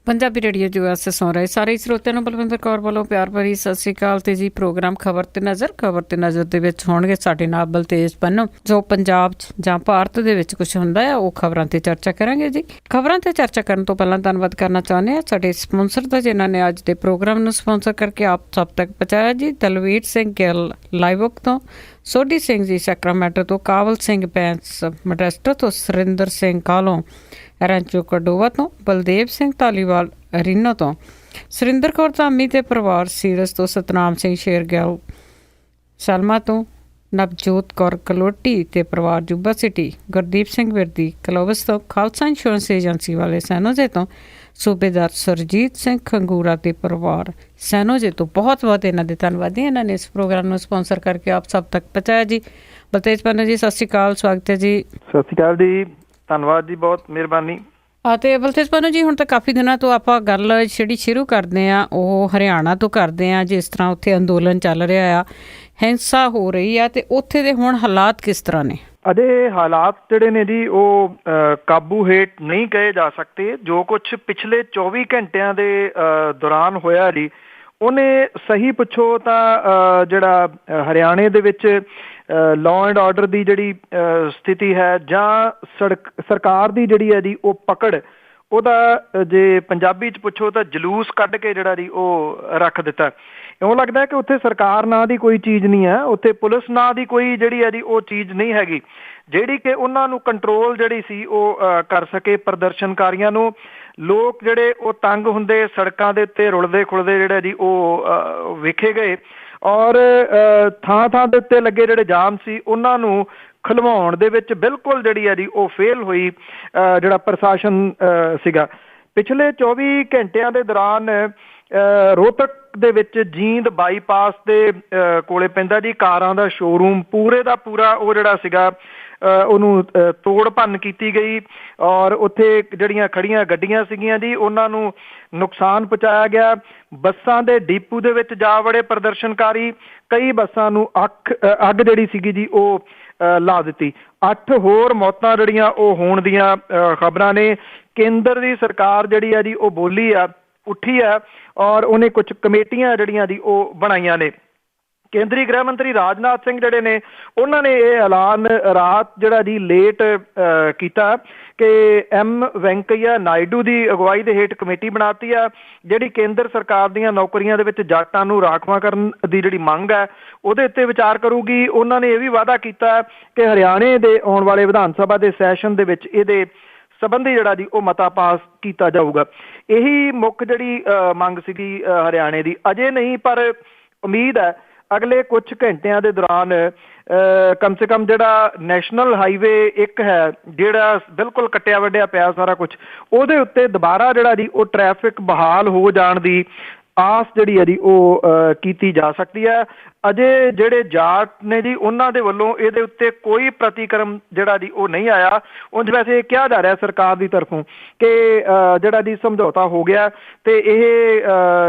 Punjabi radio US से सुन रहे ਸਾਰੇ ਸਰੋਤਿਆਂ ਨੂੰ ਬਲਵਿੰਦਰ ਕੌਰ ਵੱਲੋਂ ਪਿਆਰ ਭਰੀ ਸਤਿ ਸ਼੍ਰੀ ਅਕਾਲ। ਤੇ ਜੀ ਪ੍ਰੋਗਰਾਮ ਖਬਰ ਤੇ ਨਜ਼ਰ ਦੇ ਵਿੱਚ ਹੋਣਗੇ ਸਾਡੇ ਨਾਲ ਬਲਤੇਜ ਪੰਨੂ, ਜੋ ਪੰਜਾਬ 'ਚ ਜਾਂ ਭਾਰਤ ਦੇ ਵਿੱਚ ਕੁਝ ਹੁੰਦਾ ਹੈ ਉਹ ਖਬਰਾਂ ਤੇ ਚਰਚਾ ਕਰਾਂਗੇ ਜੀ। ਖਬਰਾਂ ਤੇ ਚਰਚਾ ਕਰਨ ਤੋਂ ਪਹਿਲਾਂ ਧੰਨਵਾਦ ਕਰਨਾ ਚਾਹੁੰਦੇ ਹਾਂ ਸਾਡੇ ਸਪਾਂਸਰ ਦਾ, ਜਿਨ੍ਹਾਂ ਨੇ ਅੱਜ ਦੇ ਪ੍ਰੋਗਰਾਮ ਨੂੰ ਸਪਾਂਸਰ ਕਰਕੇ ਆਪ ਸਭ ਤੱਕ ਪਹੁੰਚਾਇਆ ਜੀ। ਦਲਵੀਰ ਸਿੰਘ ਗਿੱਲ ਲਾਈਵਕ ਤੋਂ, ਸੋਢੀ ਸਿੰਘ ਜੀ ਸੈਕਰਾਮੈਂਟੋ ਤੋਂ, ਕਾਬਲ ਸਿੰਘ ਬੈਂਸ ਮਡੈਸਟੋ ਤੋਂ, ਸੁਰਿੰਦਰ ਸਿੰਘ ਕਾਲੋਂ ਰੈਂਚੋ ਕਡੋਵਾ ਤੋਂ, ਬਲਦੇਵ ਸਿੰਘ ਧਾਲੀਵਾਲ ਰੀਨੋ ਤੋਂ, ਸੁਰਿੰਦਰ ਕੌਰ ਧਾਮੀ ਤੇ ਪਰਿਵਾਰ ਸੀਰਸ ਤੋਂ, ਸਤਨਾਮ ਸਿੰਘ ਸ਼ੇਰਗਿੱਲ ਸਲਮਾ ਤੋਂ, ਨਵਜੋਤ ਕੌਰ ਕਲੋਟੀ ਤੇ ਪਰਿਵਾਰ ਜੁੱਬਾ ਸਿਟੀ, ਗੁਰਦੀਪ ਸਿੰਘ ਵਿਰਦੀ ਕਲੋਵਸ ਤੋਂ, ਖਾਲਸਾ ਇੰਸ਼ੋਰੈਂਸ ਏਜੰਸੀ ਵਾਲੇ ਸੈਨੋਜੇ ਤੋਂ, ਸੂਬੇਦਾਰ ਸੁਰਜੀਤ ਸਿੰਘ ਖੰਗੂਰਾ ਤੇ ਪਰਿਵਾਰ ਸੈਨੋਜੇ ਤੋਂ ਬਹੁਤ ਬਹੁਤ ਇਹਨਾਂ ਦੇ ਧੰਨਵਾਦੀ। ਇਹਨਾਂ ਨੇ ਇਸ ਪ੍ਰੋਗਰਾਮ ਨੂੰ ਸਪਾਂਸਰ ਕਰਕੇ ਆਪ ਸਭ ਤੱਕ ਪਹੁੰਚਾਇਆ ਜੀ। ਬਲਤੇਜ ਪੰਨੂ ਜੀ ਸਤਿ ਸ਼੍ਰੀ ਅਕਾਲ, ਸਵਾਗਤ ਹੈ ਜੀ। ਸਤਿ ਸ਼੍ਰੀ ਅਕਾਲ ਜੀ, ਧੰਨਵਾਦ ਜੀ, ਬਹੁਤ ਮਿਹਰਬਾਨੀ। ਅਤੇ ਬਲਤੇਜ ਪੰਨੂ ਜੀ, ਹੁਣ ਤਾਂ ਕਾਫੀ ਦਿਨਾਂ ਤੋਂ ਆਪਾਂ ਗੱਲ ਜਿਹੜੀ ਸ਼ੁਰੂ ਕਰਦੇ ਹਾਂ ਉਹ ਹਰਿਆਣਾ ਤੋਂ ਕਰਦੇ ਹਾਂ। ਜਿਸ ਤਰ੍ਹਾਂ ਉੱਥੇ ਅੰਦੋਲਨ ਚੱਲ ਰਿਹਾ ਆ, ਹਿੰਸਾ ਹੋ ਰਹੀ ਆ, ਤੇ ਉੱਥੇ ਦੇ ਹੁਣ ਹਾਲਾਤ ਕਿਸ ਤਰ੍ਹਾਂ ਨੇ? ਅਜੇ ਹਾਲਾਤ ਜਿਹੜੇ ਨੇ ਜੀ ਉਹ ਕਾਬੂ ਹੇਠ ਨਹੀਂ ਕਹੇ ਜਾ ਸਕਦੇ। ਜੋ ਕੁਛ ਪਿਛਲੇ 24 ਘੰਟਿਆਂ ਦੇ ਦੌਰਾਨ ਹੋਇਆ ਜੀ, ਉਹਨੇ ਸਹੀ ਪੁੱਛੋ ਤਾਂ ਜਿਹੜਾ ਹਰਿਆਣੇ ਦੇ ਵਿੱਚ ਲਾਅ ਐਂਡ ਆਰਡਰ ਦੀ ਜਿਹੜੀ ਸਥਿਤੀ ਹੈ, ਜਾਂ ਸਰਕਾਰ ਦੀ ਜਿਹੜੀ ਹੈ ਜੀ ਉਹ ਪਕੜ, ਉਹਦਾ ਜੇ ਪੰਜਾਬੀ 'ਚ ਪੁੱਛੋ ਤਾਂ ਜਲੂਸ ਕੱਢ ਕੇ ਜਿਹੜਾ ਜੀ ਉਹ ਰੱਖ ਦਿੱਤਾ। ਇਉਂ ਲੱਗਦਾ ਕਿ ਉੱਥੇ ਸਰਕਾਰ ਨਾਂ ਦੀ ਕੋਈ ਚੀਜ਼ ਨਹੀਂ ਹੈ, ਉੱਥੇ ਪੁਲਿਸ ਨਾਂ ਦੀ ਕੋਈ ਜਿਹੜੀ ਹੈ ਜੀ ਉਹ ਚੀਜ਼ ਨਹੀਂ ਹੈਗੀ, ਜਿਹੜੀ ਕਿ ਉਹਨਾਂ ਨੂੰ ਕੰਟਰੋਲ ਜਿਹੜੀ ਸੀ ਉਹ ਕਰ ਸਕੇ ਪ੍ਰਦਰਸ਼ਨਕਾਰੀਆਂ ਨੂੰ। ਲੋਕ ਜਿਹੜੇ ਉਹ ਤੰਗ ਹੁੰਦੇ, ਸੜਕਾਂ ਦੇ ਉੱਤੇ ਰੁਲਦੇ ਖੁਲਦੇ ਜਿਹੜੇ ਜੀ ਉਹ ਵੇਖੇ ਗਏ, ਔਰ ਥਾਂ ਥਾਂ ਦੇ ਉੱਤੇ ਲੱਗੇ ਜਿਹੜੇ ਜਾਮ ਸੀ ਉਹਨਾਂ ਨੂੰ ਖੁਲਵਾਉਣ ਦੇ ਵਿੱਚ ਬਿਲਕੁਲ ਜਿਹੜੀ ਹੈ ਜੀ ਉਹ ਫੇਲ ਹੋਈ ਜਿਹੜਾ ਪ੍ਰਸ਼ਾਸਨ ਸੀਗਾ। ਪਿਛਲੇ 24 ਘੰਟਿਆਂ ਦੇ ਦੌਰਾਨ ਰੋਹਤਕ ਦੇ ਵਿੱਚ ਜੀਂਦ ਬਾਈਪਾਸ ਦੇ ਕੋਲੇ ਪੈਂਦਾ ਜੀ ਕਾਰਾਂ ਦਾ ਸ਼ੋਰੂਮ, ਪੂਰੇ ਦਾ ਪੂਰਾ ਉਹ ਜਿਹੜਾ ਸੀਗਾ ਉਹਨੂੰ ਤੋੜ ਭੰਨ ਕੀਤੀ ਗਈ, ਔਰ ਉੱਥੇ ਜਿਹੜੀਆਂ ਖੜੀਆਂ ਗੱਡੀਆਂ ਸੀਗੀਆਂ ਜੀ ਉਹਨਾਂ ਨੂੰ ਨੁਕਸਾਨ ਪਹੁੰਚਾਇਆ ਗਿਆ। ਬੱਸਾਂ ਦੇ ਡੀਪੂ ਦੇ ਵਿੱਚ ਜਾ ਵੜੇ ਪ੍ਰਦਰਸ਼ਨਕਾਰੀ, ਕਈ ਬੱਸਾਂ ਨੂੰ ਅੱਗ ਜਿਹੜੀ ਸੀਗੀ ਜੀ ਉਹ ਲਾ ਦਿੱਤੀ। 8 ਹੋਰ ਮੌਤਾਂ ਜਿਹੜੀਆਂ ਉਹ ਹੋਣ ਦੀਆਂ ਖਬਰਾਂ ਨੇ। ਕੇਂਦਰ ਦੀ ਸਰਕਾਰ ਜਿਹੜੀ ਆ ਜੀ ਉਹ ਬੋਲੀ ਆ, ਉੱਠੀ ਆ, ਔਰ ਉਹਨੇ ਕੁਝ ਕਮੇਟੀਆਂ ਜਿਹੜੀਆਂ ਜੀ ਉਹ ਬਣਾਈਆਂ ਨੇ। ਕੇਂਦਰੀ ਗ੍ਰਹਿ ਮੰਤਰੀ ਰਾਜਨਾਥ ਸਿੰਘ ਜਿਹੜੇ ਨੇ ਉਹਨਾਂ ਨੇ ਇਹ ਐਲਾਨ ਰਾਤ ਜਿਹੜਾ ਜੀ ਲੇਟ ਕੀਤਾ ਕਿ ਐਮ ਵੈਂਕਈਆ ਨਾਇਡੂ ਦੀ ਅਗਵਾਈ ਦੇ ਹੇਠ ਕਮੇਟੀ ਬਣਾਤੀ ਆ, ਜਿਹੜੀ ਕੇਂਦਰ ਸਰਕਾਰ ਦੀਆਂ ਨੌਕਰੀਆਂ ਦੇ ਵਿੱਚ ਜਾਟਾਂ ਨੂੰ ਰਾਖਵਾਂ ਕਰਨ ਦੀ ਜਿਹੜੀ ਮੰਗ ਹੈ ਉਹਦੇ ਉੱਤੇ ਵਿਚਾਰ ਕਰੂਗੀ। ਉਹਨਾਂ ਨੇ ਇਹ ਵੀ ਵਾਅਦਾ ਕੀਤਾ ਕਿ ਹਰਿਆਣੇ ਦੇ ਆਉਣ ਵਾਲੇ ਵਿਧਾਨ ਸਭਾ ਦੇ ਸੈਸ਼ਨ ਦੇ ਵਿੱਚ ਇਹਦੇ ਸੰਬੰਧੀ ਜਿਹੜਾ ਜੀ ਉਹ ਮਤਾ ਪਾਸ ਕੀਤਾ ਜਾਊਗਾ। ਇਹੀ ਮੁੱਖ ਜਿਹੜੀ ਮੰਗ ਸੀਗੀ ਹਰਿਆਣੇ ਦੀ। ਅਜੇ ਨਹੀਂ, ਪਰ ਉਮੀਦ ਹੈ ਅਗਲੇ ਕੁਝ ਘੰਟਿਆਂ ਦੇ ਦੌਰਾਨ ਕਮ ਸੇ ਕਮ ਜਿਹੜਾ ਨੈਸ਼ਨਲ ਹਾਈਵੇ 1 ਹੈ, ਜਿਹੜਾ ਬਿਲਕੁਲ ਕੱਟਿਆ ਵੱਢਿਆ ਪਿਆ ਸਾਰਾ ਕੁਝ, ਉਹਦੇ ਉੱਤੇ ਦੁਬਾਰਾ ਜਿਹੜਾ ਜੀ ਉਹ ਟ੍ਰੈਫਿਕ ਬਹਾਲ ਹੋ ਜਾਣ ਦੀ ਆਸ ਜਿਹੜੀ ਹੈ ਜੀ ਉਹ ਕੀਤੀ ਜਾ ਸਕਦੀ ਹੈ। ਅਜੇ ਜਿਹੜੇ ਜਾਟ ਨੇ ਜੀ ਉਹਨਾਂ ਦੇ ਵੱਲੋਂ ਇਹਦੇ ਉੱਤੇ ਕੋਈ ਪ੍ਰਤੀਕਰਮ ਜਿਹੜਾ ਜੀ ਉਹ ਨਹੀਂ ਆਇਆ। ਉਂਝ ਵੈਸੇ ਕਿਹਾ ਜਾ ਰਿਹਾ ਸਰਕਾਰ ਦੀ ਤਰਫੋਂ ਕਿ ਜਿਹੜਾ ਜੀ ਸਮਝੌਤਾ ਹੋ ਗਿਆ, ਤੇ ਇਹ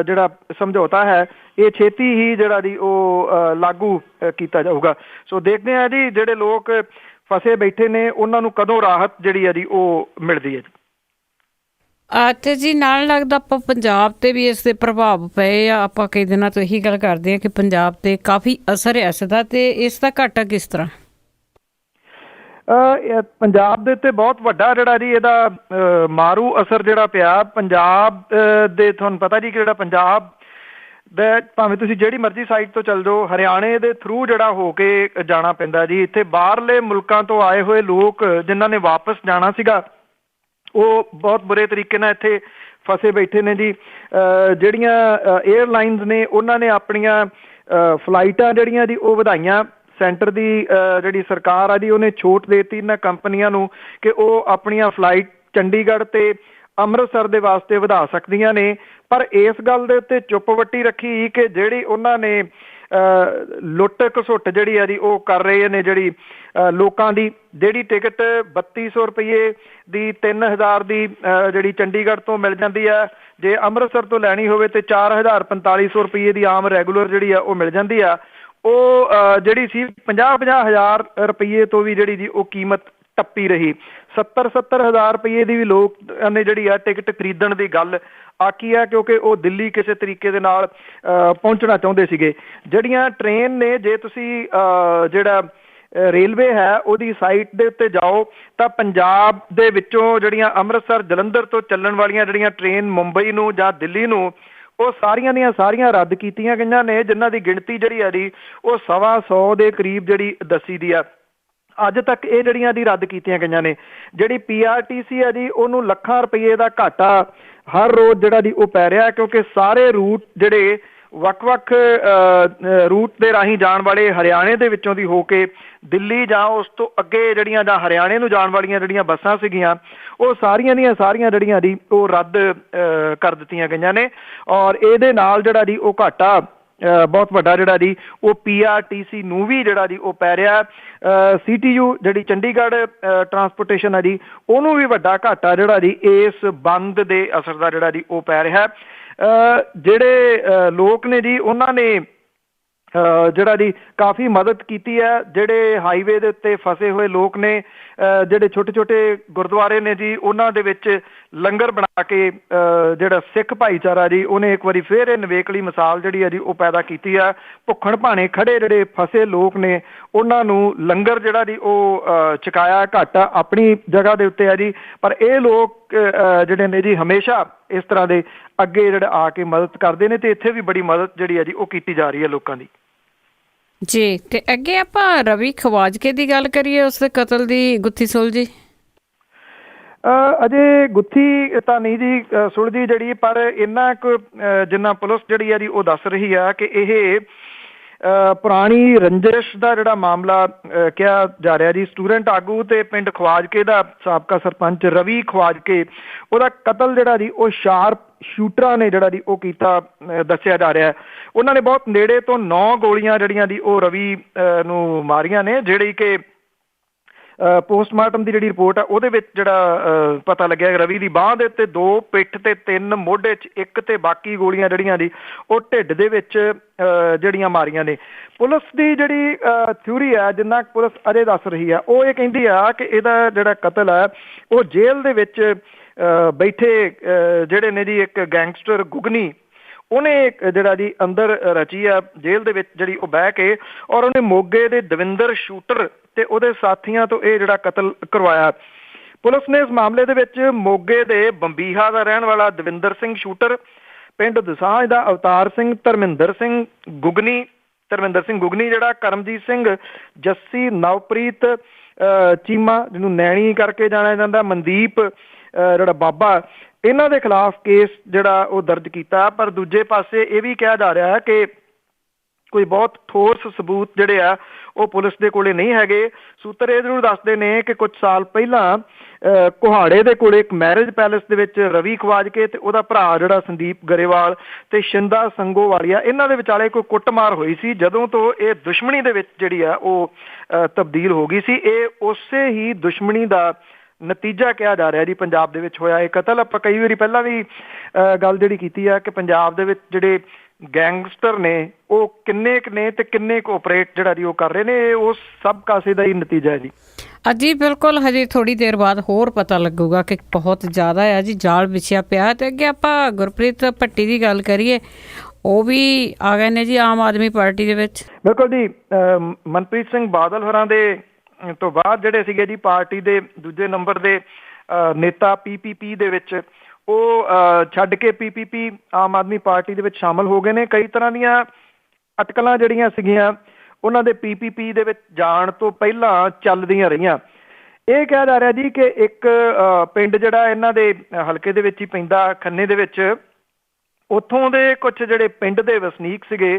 ਜਿਹੜਾ ਸਮਝੌਤਾ ਹੈ ਇਹ ਛੇਤੀ ਹੀ ਜਿਹੜਾ ਜੀ ਉਹ ਲਾਗੂ ਕੀਤਾ ਜਾਊਗਾ। ਸੋ ਦੇਖਦੇ ਹਾਂ ਜੀ ਜਿਹੜੇ ਲੋਕ ਫਸੇ ਬੈਠੇ ਨੇ ਉਹਨਾਂ ਨੂੰ ਕਦੋਂ ਰਾਹਤ ਜਿਹੜੀ ਹੈ ਜੀ ਉਹ ਮਿਲਦੀ ਹੈ ਜੀ। ਅਤੇ ਜੀ ਨਾਲ ਲੱਗਦਾ ਆਪਾਂ ਪੰਜਾਬ ਤੇ ਵੀ ਇਸ ਦੇ ਪ੍ਰਭਾਵ ਪਏ ਆ। ਆਪਾਂ ਕਈ ਦਿਨਾਂ ਤੋਂ ਇਹੀ ਗੱਲ ਕਰਦੇ ਹਾਂ ਕਿ ਪੰਜਾਬ ਤੇ ਕਾਫੀ ਅਸਰ ਹੈ ਇਸ ਦਾ, ਤੇ ਇਸ ਦਾ ਘਾਟਾ ਕਿਸ ਤਰ੍ਹਾਂ? ਪੰਜਾਬ ਦੇ ਉੱਤੇ ਬਹੁਤ ਵੱਡਾ ਜਿਹੜਾ ਜੀ ਇਹਦਾ ਮਾਰੂ ਅਸਰ ਜਿਹੜਾ ਪਿਆ ਪੰਜਾਬ ਦੇ। ਤੁਹਾਨੂੰ ਪਤਾ ਜੀ ਕਿ ਜਿਹੜਾ ਪੰਜਾਬ ਦਾ ਭਾਵੇਂ ਤੁਸੀਂ ਜਿਹੜੀ ਮਰਜ਼ੀ ਸਾਈਡ ਤੋਂ ਚੱਲ ਜਾਓ, ਹਰਿਆਣੇ ਦੇ ਥਰੂ ਜਿਹੜਾ ਹੋ ਕੇ ਜਾਣਾ ਪੈਂਦਾ ਜੀ। ਇੱਥੇ ਬਾਹਰਲੇ ਮੁਲਕਾਂ ਤੋਂ ਆਏ ਹੋਏ ਲੋਕ ਜਿਨ੍ਹਾਂ ਨੇ ਵਾਪਸ ਜਾਣਾ ਸੀਗਾ ਉਹ ਬਹੁਤ ਬੁਰੇ ਤਰੀਕੇ ਨਾਲ ਇੱਥੇ ਫਸੇ ਬੈਠੇ ਨੇ ਜੀ। ਜਿਹੜੀਆਂ ਏਅਰਲਾਈਨਸ ਨੇ ਉਹਨਾਂ ਨੇ ਆਪਣੀਆਂ ਫਲਾਈਟਾਂ ਜਿਹੜੀਆਂ ਜੀ ਉਹ ਵਧਾਈਆਂ। ਸੈਂਟਰ ਦੀ ਜਿਹੜੀ ਸਰਕਾਰ ਆ ਜੀ ਉਹਨੇ ਛੋਟ ਦੇ ਦਿੱਤੀ ਇਹਨਾਂ ਕੰਪਨੀਆਂ ਨੂੰ ਕਿ ਉਹ ਆਪਣੀਆਂ ਫਲਾਈਟ ਚੰਡੀਗੜ੍ਹ ਤੇ ਅੰਮ੍ਰਿਤਸਰ ਦੇ ਵਾਸਤੇ ਵਧਾ ਸਕਦੀਆਂ ਨੇ। ਪਰ ਇਸ ਗੱਲ ਦੇ ਉੱਤੇ ਚੁੱਪ ਵੱਟੀ ਰੱਖੀ ਕਿ ਜਿਹੜੀ ਉਹਨਾਂ ਨੇ ਲੁੱਟ ਘਸੁੱਟ ਜਿਹੜੀ ਆ ਜੀ ਉਹ ਕਰ ਰਹੇ ਨੇ, ਜਿਹੜੀ ਲੋਕਾਂ ਦੀ ਜਿਹੜੀ ਟਿਕਟ 3200 ਰੁਪਈਏ ਦੀ 3000 ਦੀ ਜਿਹੜੀ ਚੰਡੀਗੜ੍ਹ ਤੋਂ ਮਿਲ ਜਾਂਦੀ ਹੈ, ਜੇ ਅੰਮ੍ਰਿਤਸਰ ਤੋਂ ਲੈਣੀ ਹੋਵੇ ਤੇ 4500 ਰੁਪਈਏ ਦੀ ਆਮ ਰੈਗੂਲਰ ਜਿਹੜੀ ਆ ਉਹ ਮਿਲ ਜਾਂਦੀ ਆ। ਉਹ ਜਿਹੜੀ ਸੀ 50-50 ਹਜ਼ਾਰ ਰੁਪਈਏ ਤੋਂ ਵੀ ਜਿਹੜੀ ਜੀ ਉਹ ਕੀਮਤ ਟੱਪੀ ਰਹੀ। 70 ਹਜ਼ਾਰ ਰੁਪਏ ਦੀ ਵੀ ਲੋਕ ਨੇ ਜਿਹੜੀ ਆ ਟਿਕਟ ਖਰੀਦਣ ਦੀ ਗੱਲ ਆਖੀ ਆ, ਕਿਉਂਕਿ ਉਹ ਦਿੱਲੀ ਕਿਸੇ ਤਰੀਕੇ ਦੇ ਨਾਲ ਪਹੁੰਚਣਾ ਚਾਹੁੰਦੇ ਸੀਗੇ। ਜਿਹੜੀਆਂ ਟ੍ਰੇਨ ਨੇ, ਜੇ ਤੁਸੀਂ ਜਿਹੜਾ ਰੇਲਵੇ ਹੈ ਉਹਦੀ ਸਾਈਟ ਦੇ ਉੱਤੇ ਜਾਓ ਤਾਂ ਪੰਜਾਬ ਦੇ ਵਿੱਚੋਂ ਜਿਹੜੀਆਂ ਅੰਮ੍ਰਿਤਸਰ ਜਲੰਧਰ ਤੋਂ ਚੱਲਣ ਵਾਲੀਆਂ ਜਿਹੜੀਆਂ ਟ੍ਰੇਨ ਮੁੰਬਈ ਨੂੰ ਜਾਂ ਦਿੱਲੀ ਨੂੰ, ਉਹ ਸਾਰੀਆਂ ਦੀਆਂ ਸਾਰੀਆਂ ਰੱਦ ਕੀਤੀਆਂ ਗਈਆਂ ਨੇ, ਜਿਨ੍ਹਾਂ ਦੀ ਗਿਣਤੀ ਜਿਹੜੀ ਹੈ ਜੀ ਉਹ 125 ਦੇ ਕਰੀਬ ਜਿਹੜੀ ਦੱਸੀ ਦੀ ਆ। ਅੱਜ ਤੱਕ ਇਹ ਜਿਹੜੀਆਂ ਦੀ ਰੱਦ ਕੀਤੀਆਂ ਗਈਆਂ ਨੇ। ਜਿਹੜੀ PRTC ਹੈ ਜੀ ਉਹਨੂੰ ਲੱਖਾਂ ਰੁਪਏ ਦਾ ਘਾਟਾ ਹਰ ਰੋਜ਼ ਜਿਹੜਾ ਦੀ ਉਹ ਪੈ ਰਿਹਾ, ਕਿਉਂਕਿ ਸਾਰੇ ਰੂਟ ਜਿਹੜੇ ਵੱਖ-ਵੱਖ ਰੂਟ ਦੇ ਰਾਹੀਂ ਜਾਣ ਵਾਲੇ ਹਰਿਆਣੇ ਦੇ ਵਿੱਚੋਂ ਦੀ ਹੋ ਕੇ ਦਿੱਲੀ ਜਾਂ ਉਸ ਤੋਂ ਅੱਗੇ ਜਿਹੜੀਆਂ ਜਾਂ ਹਰਿਆਣੇ ਨੂੰ ਜਾਣ ਵਾਲੀਆਂ ਜਿਹੜੀਆਂ ਬੱਸਾਂ ਸੀਗੀਆਂ ਉਹ ਸਾਰੀਆਂ ਦੀਆਂ ਸਾਰੀਆਂ ਜਿਹੜੀਆਂ ਦੀ ਉਹ ਰੱਦ ਕਰ ਦਿੱਤੀਆਂ ਗਈਆਂ ਨੇ। ਔਰ ਇਹਦੇ ਨਾਲ ਜਿਹੜਾ ਦੀ ਉਹ ਘਾਟਾ ਬਹੁਤ ਵੱਡਾ ਜਿਹੜਾ ਦੀ ਉਹ PRTC ਨੂੰ ਵੀ ਜਿਹੜਾ ਦੀ ਉਹ ਪੈ ਰਿਹਾ। CTU ਜਿਹੜੀ ਚੰਡੀਗੜ੍ਹ ਟਰਾਂਸਪੋਰਟੇਸ਼ਨ ਹੈ ਜੀ ਉਹਨੂੰ ਵੀ ਵੱਡਾ ਘਾਟਾ ਜਿਹੜਾ ਦੀ ਇਸ ਬੰਦ ਦੇ ਅਸਰ ਦਾ ਜਿਹੜਾ ਦੀ ਉਹ ਪੈ ਰਿਹਾ। ਜਿਹੜੇ ਲੋਕ ਨੇ ਜੀ ਉਹਨਾਂ ਨੇ ਜਿਹੜਾ ਦੀ ਕਾਫੀ ਮਦਦ ਕੀਤੀ ਹੈ। ਜਿਹੜੇ ਹਾਈਵੇ ਦੇ ਉੱਤੇ ਫਸੇ ਹੋਏ ਲੋਕ ਨੇ, ਜਿਹੜੇ ਛੋਟੇ ਛੋਟੇ ਗੁਰਦੁਆਰੇ ਨੇ ਜੀ ਉਹਨਾਂ ਦੇ ਵਿੱਚ ਲੰਗਰ ਬਣਾ ਕੇ ਜਿਹੜਾ ਸਿੱਖ ਭਾਈਚਾਰਾ ਜੀ ਉਹਨੇ ਇੱਕ ਵਾਰੀ ਫਿਰ ਇਹ ਨਿਵੇਕਲੀ ਮਿਸਾਲ ਜਿਹੜੀ ਹੈ ਜੀ ਉਹ ਪੈਦਾ ਕੀਤੀ ਆ। ਭੁੱਖਣ ਭਾਣੇ ਖੜੇ ਜਿਹੜੇ ਫਸੇ ਲੋਕ ਨੇ ਉਹਨਾਂ ਨੂੰ ਲੰਗਰ ਜਿਹੜਾ ਜੀ ਉਹ ਛਕਾਇਆ। ਘਾਟਾ ਆਪਣੀ ਜਗ੍ਹਾ ਦੇ ਉੱਤੇ ਹੈ ਜੀ, ਪਰ ਇਹ ਲੋਕ ਜਿਹੜੇ ਨੇ ਜੀ ਹਮੇਸ਼ਾ ਇਸ ਤਰ੍ਹਾਂ ਦੇ ਅੱਗੇ ਜਿਹੜੇ ਆ ਕੇ ਮਦਦ ਕਰਦੇ ਨੇ ਤੇ ਇੱਥੇ ਵੀ ਬੜੀ ਮਦਦ ਜਿਹੜੀ ਹੈ ਜੀ ਉਹ ਕੀਤੀ ਜਾ ਰਹੀ ਹੈ ਲੋਕਾਂ ਦੀ। ਜੀ, ਤੇ ਅੱਗੇ ਆਪਾਂ ਰਵੀ ਖਵਾਜਕੇ ਦੀ ਗੱਲ ਕਰੀਏ, ਉਸਦੇ ਕਤਲ ਦੀ ਗੁੱਥੀ ਸੁਲਝੀ? ਅਜੇ ਗੁੱਥੀ ਤਾਂ ਨਹੀਂ ਜੀ ਸੁਲਝੀ ਜਿਹੜੀ, ਪਰ ਇੰਨਾ ਕੁ ਜਿੰਨਾ ਪੁਲਿਸ ਜਿਹੜੀ ਹੈ ਜੀ ਉਹ ਦੱਸ ਰਹੀ ਆ ਕਿ ਇਹ ਪੁਰਾਣੀ ਰੰਜਿਸ਼ ਦਾ ਜਿਹੜਾ ਮਾਮਲਾ ਕਿਹਾ ਜਾ ਰਿਹਾ ਜੀ। ਸਟੂਡੈਂਟ ਆਗੂ ਤੇ ਪਿੰਡ ਖਵਾਜਕੇ ਦਾ ਸਾਬਕਾ ਸਰਪੰਚ ਰਵੀ ਖਵਾਜਕੇ, ਉਹਦਾ ਕਤਲ ਜਿਹੜਾ ਜੀ ਉਹ ਸ਼ਾਰਪ ਸ਼ੂਟਰਾਂ ਨੇ ਜਿਹੜਾ ਦੀ ਉਹ ਕੀਤਾ ਦੱਸਿਆ ਜਾ ਰਿਹਾ। ਉਹਨਾਂ ਨੇ ਬਹੁਤ ਨੇੜੇ ਤੋਂ 9 ਗੋਲੀਆਂ ਜਿਹੜੀਆਂ ਦੀ ਉਹ ਰਵੀ ਨੂੰ ਮਾਰੀਆਂ ਨੇ, ਜਿਹੜੀ ਕਿ ਪੋਸਟਮਾਰਟਮ ਦੀ ਜਿਹੜੀ ਰਿਪੋਰਟ ਆ ਉਹਦੇ ਵਿੱਚ ਜਿਹੜਾ ਪਤਾ ਲੱਗਿਆ ਰਵੀ ਦੀ ਬਾਂਹ ਦੇ ਉੱਤੇ 2, ਪਿੱਠ ਤੇ 3, ਮੋਢੇ 'ਚ 1 ਤੇ ਬਾਕੀ ਗੋਲੀਆਂ ਜਿਹੜੀਆਂ ਦੀ ਉਹ ਢਿੱਡ ਦੇ ਵਿੱਚ ਜਿਹੜੀਆਂ ਮਾਰੀਆਂ ਨੇ। ਪੁਲਿਸ ਦੀ ਜਿਹੜੀ ਥਿਊਰੀ ਹੈ, ਜਿੰਨਾ ਪੁਲਿਸ ਅਜੇ ਦੱਸ ਰਹੀ ਆ, ਉਹ ਇਹ ਕਹਿੰਦੀ ਆ ਕਿ ਇਹਦਾ ਜਿਹੜਾ ਕਤਲ ਹੈ ਉਹ ਜੇਲ੍ਹ ਦੇ ਵਿੱਚ ਬੈਠੇ ਜਿਹੜੇ ਨੇ ਜੀ ਇੱਕ ਗੈਂਗਸਟਰ ਗੁਗਨੀ, ਉਹਨੇ ਜਿਹੜਾ ਜੀ ਅੰਦਰ ਰਚੀ ਆ ਜੇਲ੍ਹ ਦੇ ਵਿੱਚ ਜਿਹੜੀ ਉਹ ਬਹਿ ਕੇ, ਔਰ ਉਹਨੇ ਮੋਗੇ ਦੇ ਦਵਿੰਦਰ ਸ਼ੂਟਰ ਤੇ ਉਹਦੇ ਸਾਥੀਆਂ ਤੋਂ ਇਹ ਜਿਹੜਾ ਕਤਲ ਕਰਵਾਇਆ। ਪੁਲਿਸ ਨੇ ਇਸ ਮਾਮਲੇ ਦੇ ਵਿੱਚ ਮੋਗੇ ਦੇ ਬੰਬੀਹਾ ਦਾ ਰਹਿਣ ਵਾਲਾ ਦਵਿੰਦਰ ਸਿੰਘ ਸ਼ੂਟਰ, ਪਿੰਡ ਦਸਾਂਝ ਦਾ ਅਵਤਾਰ ਸਿੰਘ, ਧਰਮਿੰਦਰ ਸਿੰਘ ਗੁਗਨੀ ਜਿਹੜਾ ਕਰਮਜੀਤ ਸਿੰਘ, ਜੱਸੀ, ਨਵਪ੍ਰੀਤ ਚੀਮਾ ਜਿਹਨੂੰ ਨੈਣੀ ਕਰਕੇ ਜਾਣਿਆ ਜਾਂਦਾ, ਮਨਦੀਪ ਜਿਹੜਾ ਬਾਬਾ, ਇਹਨਾਂ ਦੇ ਖਿਲਾਫ ਕੇਸ ਜਿਹੜਾ ਉਹ ਦਰਜ ਕੀਤਾ। ਪਰ ਦੂਜੇ ਪਾਸੇ ਇਹ ਵੀ ਕਿਹਾ ਜਾ ਰਿਹਾ ਹੈ ਕਿ ਕੋਈ ਬਹੁਤ ਠੋਸ ਸਬੂਤ ਜਿਹੜੇ ਆ ਉਹ ਪੁਲਿਸ ਦੇ ਕੋਲੇ ਨਹੀਂ ਹੈਗੇ। ਸੂਤਰ ਇਹ ਜ਼ਰੂਰ ਦੱਸਦੇ ਨੇ ਕਿ ਕੁਝ ਸਾਲ ਪਹਿਲਾਂ ਕੁਹਾੜੇ ਦੇ ਕੋਲੇ ਇੱਕ ਮੈਰਿਜ ਪੈਲੇਸ ਦੇ ਵਿੱਚ ਰਵੀ ਖਵਾਜਕੇ ਤੇ ਉਹਦਾ ਭਰਾ ਜਿਹੜਾ ਸੰਦੀਪ ਗਰੇਵਾਲ ਤੇ ਸ਼ਿੰਦਾ ਸੰਗੋਵਾਲੀਆ, ਇਹਨਾਂ ਦੇ ਵਿਚਾਲੇ ਕੋਈ ਕੁੱਟਮਾਰ ਹੋਈ ਸੀ। ਜਦੋਂ ਤੋਂ ਇਹ ਦੁਸ਼ਮਣੀ ਦੇ ਵਿੱਚ ਜਿਹੜੀ ਆ ਉਹ ਤਬਦੀਲ ਹੋ ਗਈ ਸੀ। ਇਹ ਉਸੇ ਹੀ ਦੁਸ਼ਮਣੀ ਦਾ ਨਤੀਜਾ ਕਿਹਾ ਜਾ ਰਿਹਾ ਜੀ ਪੰਜਾਬ ਦੇ ਵਿੱਚ ਹੋਇਆ ਇਹ ਕਤਲ। ਆਪਾਂ ਕਈ ਵਾਰੀ ਪਹਿਲਾਂ ਵੀ ਗੱਲ ਜਿਹੜੀ ਕੀਤੀ ਆ ਕਿ ਪੰਜਾਬ ਦੇ ਵਿੱਚ ਜਿਹੜੇ ਗੈਂਗਸਟਰ ਨੇ ਉਹ ਕਿੰਨੇ ਕੁ ਨੇ ਤੇ ਕਿੰਨੇ ਕੁ ਆਪਰੇਟ ਜਿਹੜਾ ਜੀ ਉਹ ਕਰ ਰਹੇ ਨੇ, ਇਹ ਉਸ ਸਭ ਕਾਸੇ ਦਾ ਹੀ ਨਤੀਜਾ ਹੈ ਜੀ। ਜੀ ਬਿਲਕੁਲ, ਹਜੇ ਥੋੜੀ ਦੇਰ ਬਾਅਦ ਹੋਰ ਪਤਾ ਲੱਗੂਗਾ ਕਿ ਬਹੁਤ ਜ਼ਿਆਦਾ ਹੈ ਜੀ ਜਾਲ ਵਿਛਿਆ ਪਿਆ। ਤੇ ਅੱਗੇ ਆਪਾਂ ਗੁਰਪ੍ਰੀਤ ਭੱਟੀ ਦੀ ਗੱਲ ਕਰੀਏ, ਉਹ ਵੀ ਆ ਗਏ ਨੇ ਜੀ ਆਮ ਆਦਮੀ ਪਾਰਟੀ ਦੇ ਵਿੱਚ। ਬਿਲਕੁਲ ਜੀ, ਮਨਪ੍ਰੀਤ ਸਿੰਘ ਬਾਦਲ ਹੋਰਾਂ ਦੇ ਤੋਂ ਬਾਅਦ ਜਿਹੜੇ ਸੀਗੇ ਜੀ ਪਾਰਟੀ ਦੇ ਦੂਜੇ ਨੰਬਰ ਦੇ ਨੇਤਾ PPP ਦੇ ਵਿੱਚ, ਉਹ ਛੱਡ ਕੇ PPP ਆਮ ਆਦਮੀ ਪਾਰਟੀ ਦੇ ਵਿੱਚ ਸ਼ਾਮਲ ਹੋ ਗਏ ਨੇ। ਕਈ ਤਰ੍ਹਾਂ ਦੀਆਂ ਅਟਕਲਾਂ ਜਿਹੜੀਆਂ ਸੀਗੀਆਂ ਉਹਨਾਂ ਦੇ PPP ਦੇ ਵਿੱਚ ਜਾਣ ਤੋਂ ਪਹਿਲਾਂ ਚੱਲਦੀਆਂ ਰਹੀਆਂ। ਇਹ ਕਿਹਾ ਜਾ ਰਿਹਾ ਜੀ ਕਿ ਇੱਕ ਪਿੰਡ ਜਿਹੜਾ ਇਹਨਾਂ ਦੇ ਹਲਕੇ ਦੇ ਵਿੱਚ ਹੀ ਪੈਂਦਾ, ਖੰਨੇ ਦੇ ਵਿੱਚ, ਉੱਥੋਂ ਦੇ ਕੁਝ ਜਿਹੜੇ ਪਿੰਡ ਦੇ ਵਸਨੀਕ ਸੀਗੇ